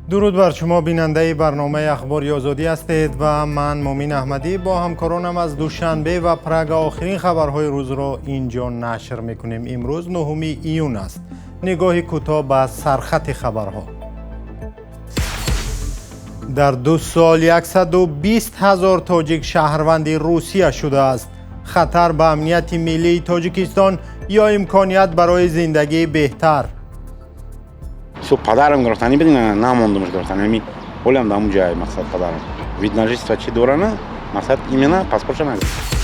درود بر شما بیننده برنامه اخباری آزادی هستید و من مومین احمدی با همکارانم از دوشنبه و پراگ آخرین خبرهای روز را اینجا نشر میکنیم. امروز 9 ایون است. نگاهی کوتاه به سرخط خبرها. در 2 سال 120,000 تاجیک شهروند روسیه شده است. خطر به امنیت ملی تاجیکستان یا امکانیت برای زندگی بهتر؟ پدرم گرفتنی بدین نماندمش گرفتن همین ولم دامو جای مقصد پدرم ویدناجیست و چی دورانه مقصد ایمنا پاسپورت نگرفت.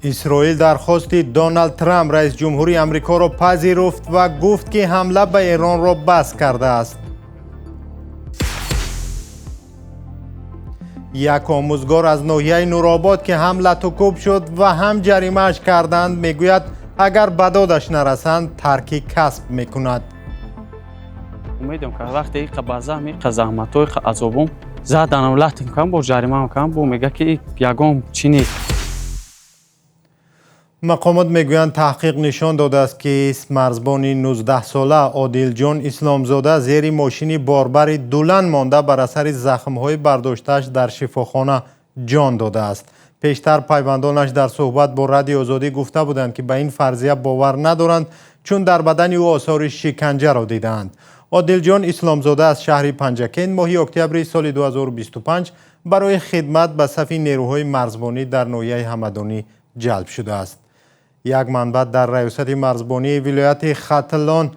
اسرائیل درخواست دونالد ترامپ رئیس جمهوری آمریکا را پذیرفت و گفت که حمله به ایران را بس کرده است. یک آموزگار از ناحیه نورآباد که هم لطوکوب شد و هم جریمه‌اش کردند میگوید اگر به دادش نرسند ترک کسب میکند. امیدم که وقتی قبضه می زحمت‌های عذابم زدن اولاد میکنم با جریمه میکنم با میگه که یگام چینی. مقامات میگویند تحقیق نشان داده است که مرزبان 19 ساله عادل جان اسلامزاده زیر ماشین باربر دولن مانده بر اثر زخم‌های برداشته‌اش در شفاخانه جان داده است. پیشتر پیوندانش در صحبت با رادیو آزادی گفته بودند که به این فرضیه باور ندارند چون در بدن او آثار شکنجه را دیدند. عادل جان اسلامزاده از شهر پنجکین ماه اکتبر سال 2025 برای خدمت به صف نیروهای مرزبانی در ناحیه همدانی جلب شده است. یک منبع در ریاست مرزبانی ولایت ختلان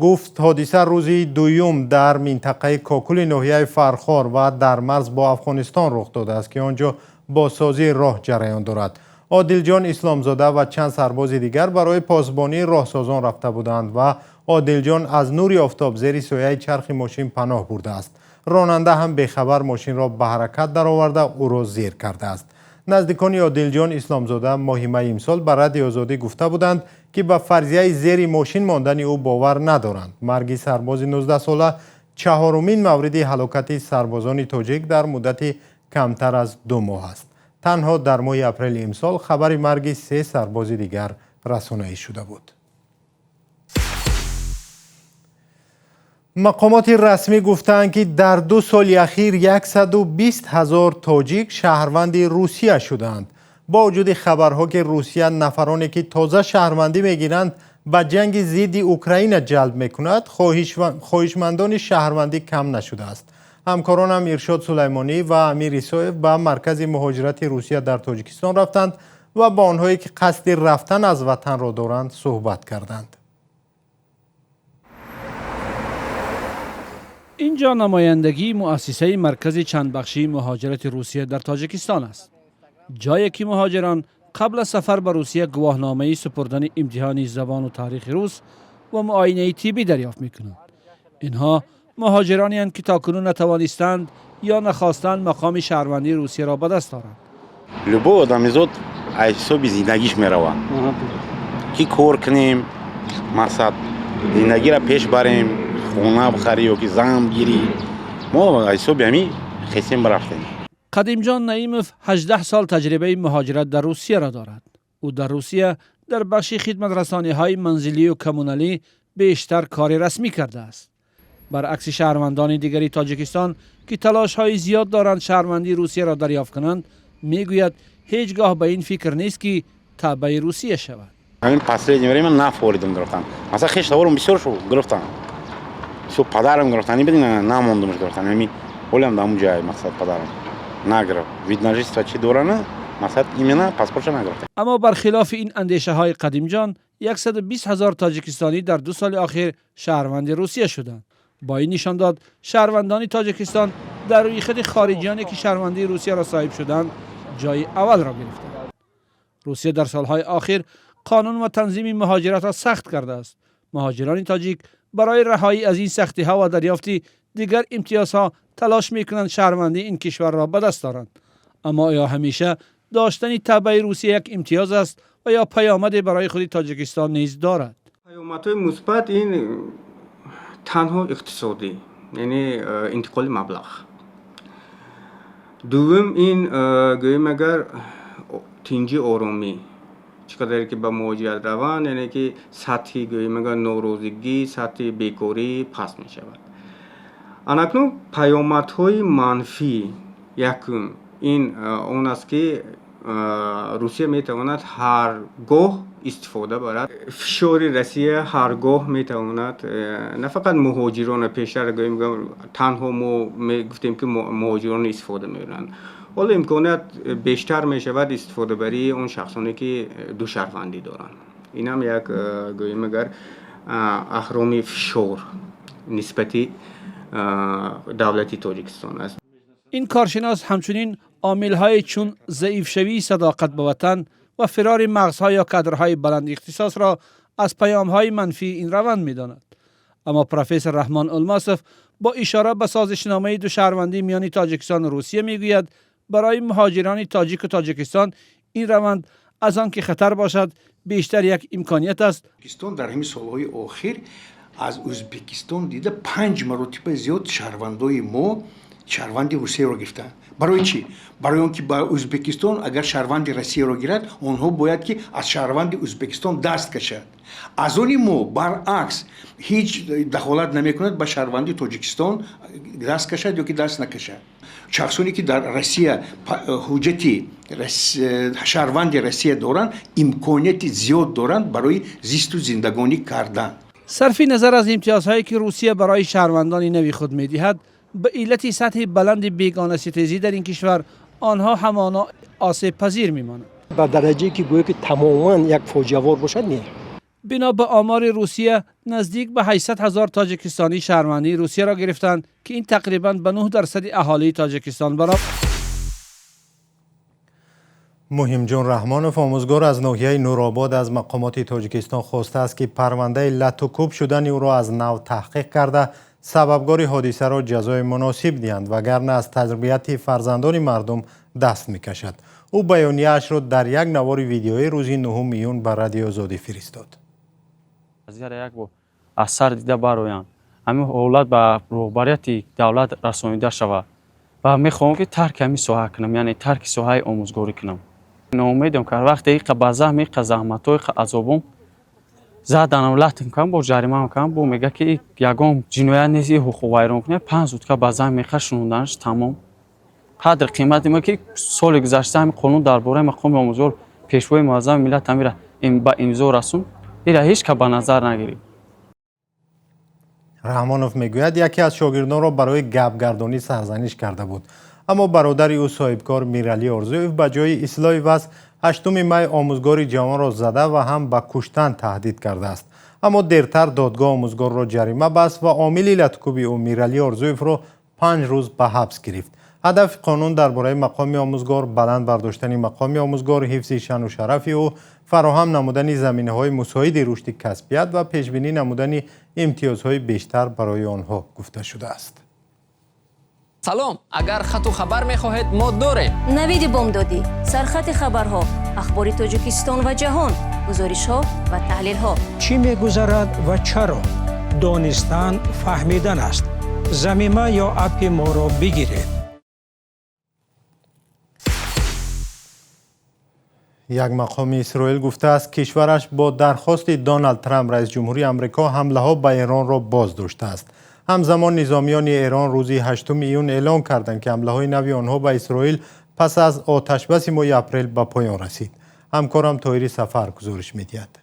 گفت حادثه روز دوم در منطقه کاکل ناحیه فرخار و در مرز با افغانستان رخ داده است که آنجا بازسازی راه جریان دارد. عادل جان اسلامزاده و چند سرباز دیگر برای پاسبانی راهسازان رفته بودند و عادل جان از نور آفتاب زیر سایه چرخ ماشین پناه برده است. راننده هم بیخبر ماشین را به حرکت درآورده او را زیر کرده است. نزدیکان عادل جان اسلامزاده ماه می امسال به رادیو آزادی گفته بودند که به فرضیه زیر ماشین ماندن او باور ندارند. مرگ سرباز 19 ساله چهارمین مورد هلاکت سربازان تاجیک در مدت کمتر از 2 ماه است. تنها در ماه اپریل امسال خبر مرگ 3 سرباز دیگر رسانه‌ای شده بود. مقامات رسمی گفتند که در 2 سال اخیر 120,000 تاجیک شهروند روسیه شدند. با وجود خبرها که روسیه نفرانی که تازه شهروندی میگیرند به جنگ ضد اوکراین جلب میکند، خواهشمندان شهروندی کم نشده است. همکارانم ارشاد سلیمانی و امیر ایسایف به مرکز مهاجرت روسیه در تاجیکستان رفتند و با آنهایی که قصد رفتن از وطن را دارند صحبت کردند. اینجا نمایندگی مؤسسه مرکز چند بخشی مهاجرت روسیه در تاجیکستان است. جایی که مهاجران قبل از سفر به روسیه گواهنامه سپردن امتحان زبان و تاریخ روس و معاینه طبی دریافت میکنند. اینها مهاجرانی هستند که تاکنون نتوانستند یا نخواستند مقام شهروندی روسیه را به دست آورند. لبو آدمیزاد حساب زندگیش میروه کی کار کنیم مقصد زندگی را پیش بریم خونه بخری یا که زن گیری ما حساب همین خسیم برفتیم. قدیم جان نعیموف 18 سال تجربه مهاجرت در روسیه را دارد. او در روسیه در بخش خدمت رسانی‌های منزلی و کمونالی بیشتر کار رسمی کرده است. برعکس شهروندان دیگری تاجیکستان که تلاش‌های زیاد دارند شهروندی روسیه را دریافت کنند، میگوید هیچگاه به این فکر نیست که تابع روسیه شود. همین последнее время نفوریدم گرفتم. مثلا خشتاورم بسیار شو گرفتم. شو پدرم گرفتنی بدین نماندمش گرفتن همین ولم دامو جای مقصد پدرم نگرفت ویدناجیست و چی دورانه مقصد ایمنا پاسپورت نگرفت. اما برخلاف این اندیشه های قدیم جان 120,000 تاجیکستانی در 2 سال اخیر شهروند روسیه شدند. با این نشان داد شهروندان تاجیکستان در روی خط خارجیانی که شهروندی روسیه را صاحب شدند جای اول را گرفتند. روسیه در سالهای اخیر قانون و تنظیم مهاجرت را سخت کرده است. مهاجران تاجیک برای رهایی از این سختی ها و دریافت دیگر امتیازها تلاش میکنند شهروندی این کشور را به دست دارند. اما یا همیشه داشتن تبع روسیه یک امتیاز است و یا پیامدی برای خود تاجیکستان نیز دارد. پیامدهای مثبت این تنها اقتصادی یعنی انتقال مبلغ. دوم این گویم اگر تینجی آرامی چقدر که به مهاجرت روند، یعنی که سطح گوییم نوروزگی، سطح بیکاری پست می شود. اکنون پیامدهای منفی یکم این اون است که روسیه میتواند هرگاه استفاده برد. فشار روسیه هرگاه میتواند نه فقط مهاجران، پیشتر گوییم تنها ما گفتیم که مهاجران استفاده میبرند، حالا امکانات بیشتر میشود استفاده بری اون شخصانی که دو شهروندی دارند. این هم یک گوییم اگر اهرام فشار نسبتی دولت تاجیکستان است. این کارشناس همچنین عامل‌های چون ضعیف شوی صداقت به وطن و فرار مغزها یا کادرهای بلند اختصاص را از پیام‌های منفی این روند می‌داند. اما پروفسور رحمان الماسف با اشاره به سازشنامه دو شهروندی میان تاجیکستان و روسیه میگوید برای مهاجران تاجیک و تاجیکستان این روند از آن که خطر باشد بیشتر یک امکانیت است. پاکستان در همین سالهای اخیر از ازبکستان دیده 5 مرتبه زیاد شهروندای ما شهروند روسیه را گرفتن. برای چی؟ برای آنکه با ازبکستان اگر شهروند روسیه را گیرد، آنها باید که از شهروند ازبکستان دست کشد. از آن ما برعکس هیچ دخالت نمیکند با شهروند تاجیکستان دست کشد یا که دست نکشد. شخصانی که در روسیه حجتی شهروند روسیه دارند امکانیت زیاد دارند برای زیست و زندگانی کردن. صرف نظر از امتیازهایی که روسیه برای شهروندان نوی خود می‌دهد، به علت سطح بلند بیگانه ستیزی در این کشور آنها همانا آسیب پذیر می‌مانند. به درجه‌ای که گویا که تماما یک فاجعه وار باشد نه. بنا به آمار روسیه نزدیک به 800,000 تاجیکستانی شهروندی روسیه را گرفتند که این تقریباً به 9% اهالی تاجیکستان برابر. مهم جان رحمانوف، آموزگار از ناحیه نورآباد، از مقامات تاجیکستان خواسته است که پرونده لط و کوب شدن او را از نو تحقیق کرده سببگار حادثه را جزای مناسب دهند وگرنه از تربیت فرزندان مردم دست میکشد. او بیانیه‌اش را در یک نوار ویدیویی روز 9 میون بر رادیو آزادی فرستاد. از یک با اثر دیده بارویان همین اولاد به رهبریت دولت رسانیده شود و میخوام که ترک همین ساحه کنم، یعنی ترک ساحه آموزگاری کنم. امیدم که وقتی قبضه می زحمت‌های عذابم زدن ولات میکنم با جریمه میکنم، بو میگه که یگام جنایت نیست، حقوق ویران کنه 5 روز که بازه میخشوندنش تمام قدر قیمتی ما که سال گذشته همین قانون درباره مقام آموزگار پیشوای معظم ملت امیر با امضا رسون اینا هیچ که به نظر نگیرید. رحمانوف میگوید یکی از شاگردان را برای گپگردانی سرزنش کرده بود، اما برادر او صاحبکار میرعلی آرزویف به جای اصلاح وضع 8 می آموزگار جوان را زده و هم به کشتن تهدید کرده است. اما دیرتر دادگاه آموزگار را جریمه بست و عامل لطکوبی او میرعلی آرزویف را 5 روز به حبس گرفت. هدف قانون درباره مقام آموزگار بلند برداشتن مقام آموزگار، حفظ شأن و شرف او، فراهم نمودن زمینه‌های مساعد رشد کسبیت و پیشبینی نمودن امتیازهای بیشتر برای آنها گفته شده است. سلام، اگر خط و خبر می‌خواهید ما داریم. نوید بامدادی، سرخط خبرها، اخبار تاجیکستان و جهان، گزارش‌ها و تحلیل‌ها. چی می‌گذرد و چرا؟ دانستن فهمیدن است. ضمیمه یا اپ ما را بگیرید. یک مقام اسرائیل گفته است کشورش با درخواست دونالد ترامپ رئیس جمهوری آمریکا حمله‌ها به ایران را بازداشته است. همزمان نظامیان ایران روز 8 ایون اعلام کردند که حمله‌های نوی آنها به اسرائیل پس از آتشبس ماه اپریل به پایان رسید. همکارم طاهری سفر گزارش می‌دهد.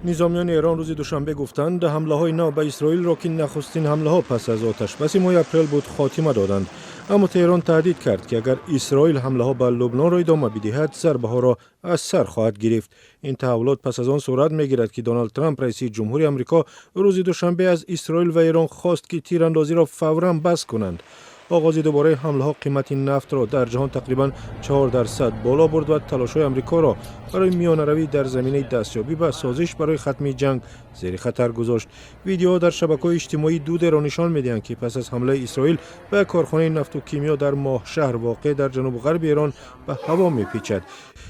نظامیان ایران روز دوشنبه گفتند حمله‌های نو به اسرائیل را که نخستین حمله‌ها پس از آتشبس ماه اپریل بود خاتمه دادند. اما تهران تهدید کرد که اگر اسرائیل حمله‌ها به لبنان را ادامه بدهد ضربه‌ها را از سر خواهد گرفت. این تحولات پس از آن صورت می‌گیرد که دونالد ترامپ رئیس جمهوری آمریکا روز دوشنبه از اسرائیل و ایران خواست که تیراندازی را فوراً بس کنند. آغاز دوباره حمله‌ها قیمت نفت را در جهان تقریباً 4% بالا برد و تلاش‌های آمریکا را برای میانه‌روی در زمینه دستیابی به سازش برای ختم جنگ زیر خطر گذاشت. ویدیوها در شبکه‌های اجتماعی دود را نشان می‌دهند که پس از حمله اسرائیل به کارخانه نفت و کیمیا در ماه شهر واقع در جنوب غرب ایران به هوا می‌پیچد.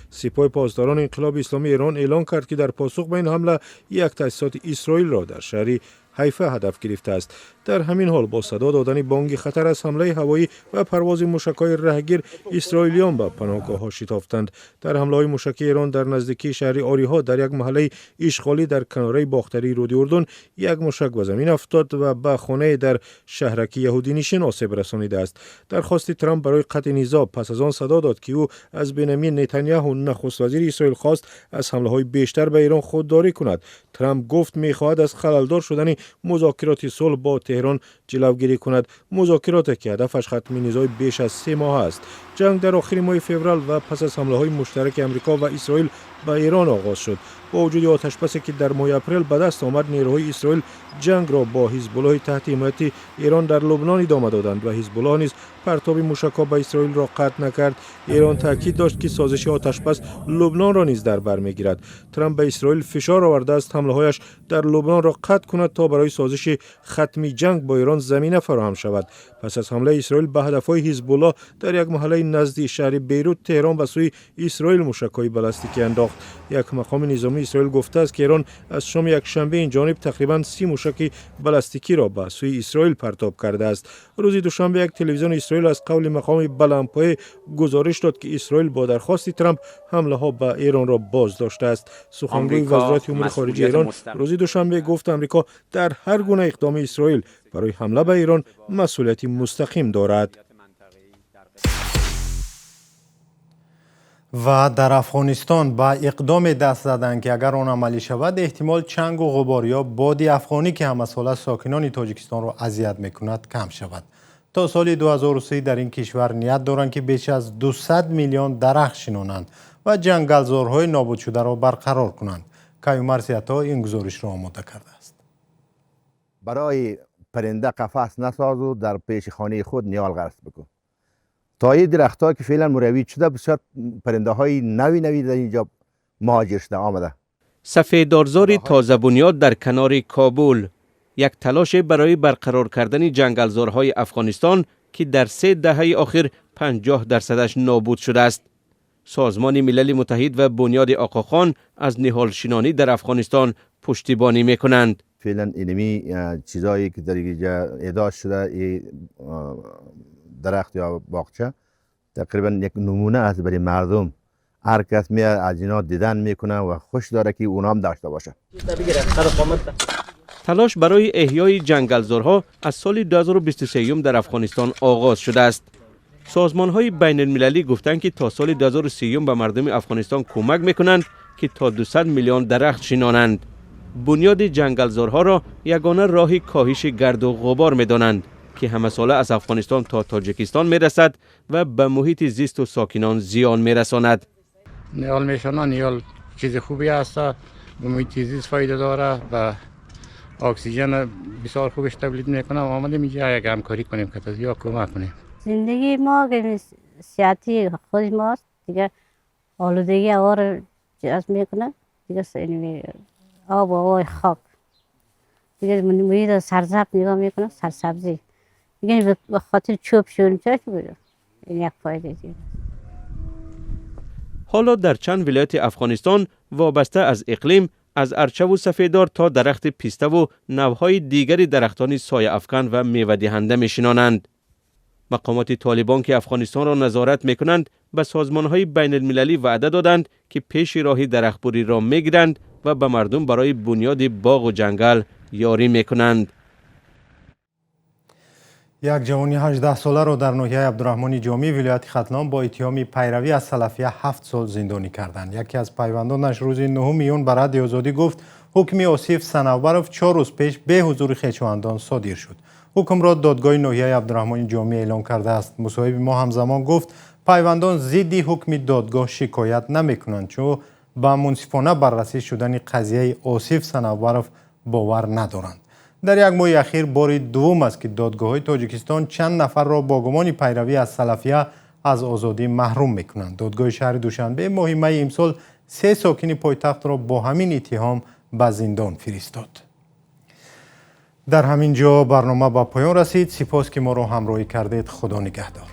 سپاه پاسداران انقلاب اسلامی ایران اعلام کرد که در پاسخ به این حمله یک تأسیسات اسرائیل را در شهر حیفا هدف گرفته است. در همین حال با صدا دادن بانگ خطر از حمله هوایی و پرواز موشک‌های رهگیر، اسرائیلیان به پناهگاه‌ها شتافتند. در حمله‌های موشکی ایران در نزدیکی شهر آریها در یک محله اشغالی در کناره باختری رود اردن یک موشک به زمین افتاد و به خانه در شهرک یهودی نشین آسیب رسانیده است. درخواست ترامپ برای قطع نزاع پس از آن صدا داد که او از بنیامین نتانیاهو نخست وزیر اسرائیل خواست از حمله‌های بیشتر به ایران خودداری کند. ترامپ گفت می‌خواهد از خللدار شدن مذاکرات صلح با تهران جلوگیری کند، مذاکراتی که هدفش ختم نزاع بیش از 3 ماه است. جنگ در آخر ماه فوریه و پس از حمله‌های مشترک آمریکا و اسرائیل به ایران آغاز شد. با وجود آتش‌بسی که در ماه اپریل به دست آمد، نیروهای اسرائیل جنگ را با حزب الله تحت حمایت ایران در لبنان ادامه دادند و حزب الله نیز پرتاب موشک‌ها به اسرائیل را قطع نکرد. ایران تاکید داشت که سازش آتش‌بس لبنان را نیز در بر می‌گیرد. ترامپ به اسرائیل فشار آورده است حمله‌هایش در لبنان را قطع کند تا برای سازش ختم جنگ با ایران زمینه فراهم شود. پس از حمله اسرائیل به هدف‌های حزب الله در یک محله نزدیک شهر بیروت، تهران به سوی اسرائیل موشک‌های بالستیکی انداخت. یک مقام نظامی اسرائیل گفته است که ایران از شام یک شنبه این جانب تقریباً 30 موشک بالستیکی را به سوی اسرائیل پرتاب کرده است. روز دوشنبه یک تلویزیون اسرائیل از قول مقام بلندپایه گزارش داد که اسرائیل با درخواست ترامپ حمله‌ها به ایران را باز داشته است. سخنگوی وزارت امور خارجه ایران روز دوشنبه گفت آمریکا در هر گونه اقدام اسرائیل برای حمله به ایران مسئولیت مستقیم دارد. و در افغانستان با اقدام دست زدن که اگر آن عملی شود احتمال چنگ و غبار یا بادی افغانی که همساله ساکنان تاجیکستان را اذیت میکند کم شود. تا سال 2030 در این کشور نیت دارند که بیش از 200 میلیون درخت شنانند و جنگلزارهای نابود شده را برقرار کنند. کیومرث عطا این گزارش را آماده کرده است. برای پرنده قفس نساز و در پیش خانه خود نیال غرس بکن. تا این درخت‌ها که فعلا مروج شده، بسیار پرنده های نوی در اینجا مهاجر شده آمده. سفیدارزار تازه بنیاد در کنار کابل، یک تلاش برای برقرار کردن جنگلزارهای افغانستان که در 3 دهه اخیر 50% نابود شده است. سازمان ملل متحد و بنیاد آقاخان از نهال شنانی در افغانستان پشتیبانی میکنند. فعلا اینمی چیزایی که در اینجا اعداد شده، درخت یا باغچه تقریبا یک نمونه است برای مردم. هر کس میاد از اینا دیدن میکنه و خوش داره که اونا هم داشته باشه. تلاش برای احیای جنگلزارها از سال 2023 در افغانستان آغاز شده است. سازمان‌های بین المللی گفتند که تا سال 2030 به مردم افغانستان کمک میکنند که تا 200 میلیون درخت شنانند. بنیاد جنگلزارها را یگانه راه کاهش گرد و غبار میدانند که همه ساله از افغانستان تا تاجیکستان میرسد و به محیط زیست و ساکنان زیان میرساند. نیال میشنان نیال چیز خوبی است، به محیط زیست فایده داره و اکسیژن بسیار خوبش تولید میکنه و آمدیم اینجا یک همکاری کنیم که تازه کمک کنیم. زندگی ما که سیاتی خود ماست دیگه، آلودگی هوا رو جذب میکنه دیگه، آب و هوای خاک دیگه، محیط سرسبز نگاه میکنه، سرسبزی دیگه به خاطر چوب شون چه بوده، این یک فایده دیگه. حالا در چند ولایت افغانستان وابسته از اقلیم، از ارچه و سفیدار تا درخت پیسته و نوهای دیگری درختان سایه افکن و میوه دهنده میشنانند. مقامات طالبان که افغانستان را نظارت میکنند به سازمانهای بین المللی وعده دادند که پیش راه درختبری را میگیرند و به مردم برای بنیاد باغ و جنگل یاری میکنند. یک جوانی 18 ساله را در ناحیه عبدالرحمن جامی ولایت ختلان با اتهام پیروی از سلفیه 7 سال زندانی کردند. یکی از پیوندانش روز 9 میون به رد آزادی گفت حکم آصف صنوبرов 4 روز پیش به حضور خویشاوندان صادر شد. حکم را دادگاه ناحیه عبدالرحمن جامی اعلام کرده است. مصاحب ما همزمان گفت پیوندان ضد حکم دادگاه شکایت نمی‌کنند چون با منصفانه بررسی شدن قضیه آصف صنوبرов باور ندارند. در یک ماه اخیر بار دوم است که دادگاه‌های تاجیکستان چند نفر را با گمان پیروی از سلفیه از آزادی محروم می‌کنند. دادگاه شهر دوشنبه ماه می امسال 3 ساکن پایتخت را با همین اتهام به زندان فرستاد. در همین جا برنامه به پایان رسید. سپاس که ما را همراهی کردید. خدا نگهدار.